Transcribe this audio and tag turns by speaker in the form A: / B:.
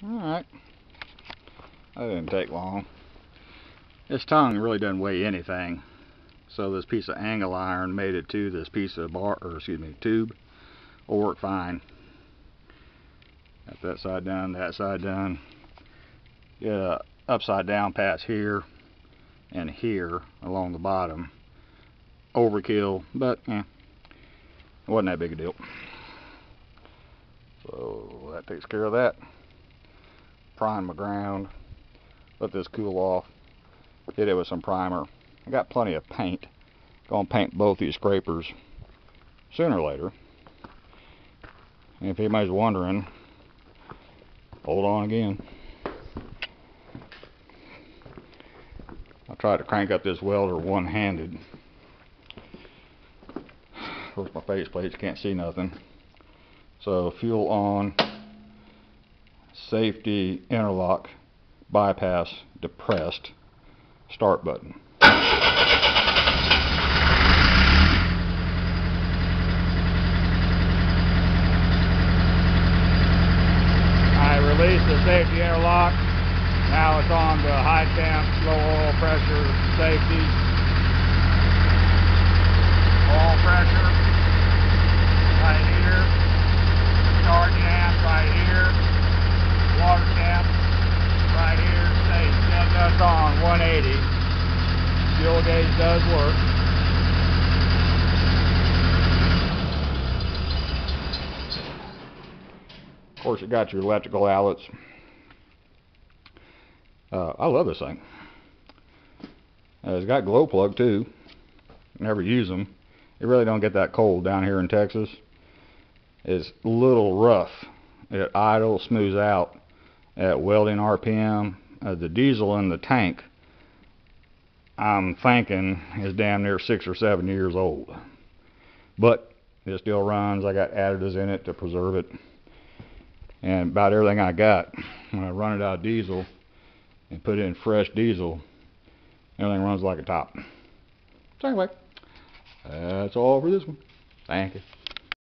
A: Alright. That didn't take long. This tongue really doesn't weigh anything. So this piece of angle iron made it to this piece of tube will work fine. Got that side done, that side done. Get a upside down pass here and here along the bottom. Overkill, but it wasn't that big a deal. So that takes care of that. Prime my ground. Let this cool off. Hit it with some primer. I got plenty of paint. Gonna paint both these scrapers sooner or later. And if anybody's wondering, hold on again. I tried to crank up this welder one-handed. Of course my face plates can't see nothing. So fuel on, safety interlock, bypass depressed, start button. I released the safety interlock. Now it's on the high temp, low oil pressure safety. Oil pressure right here. Charging amp right here. Water temp right here. Safe. Then that's on 180. Fuel gauge does work. Of course, you got your electrical outlets. I love this thing. It's got glow plug too. Never use them. It really don't get that cold down here in Texas. It's a little rough. It idle, smooths out at welding RPM. The diesel in the tank, I'm thinking, is damn near 6 or 7 years old. But it still runs. I got additives in it to preserve it. And about everything I got, when I run it out of diesel and put in fresh diesel, everything runs like a top. So anyway, that's all for this one. Thank you.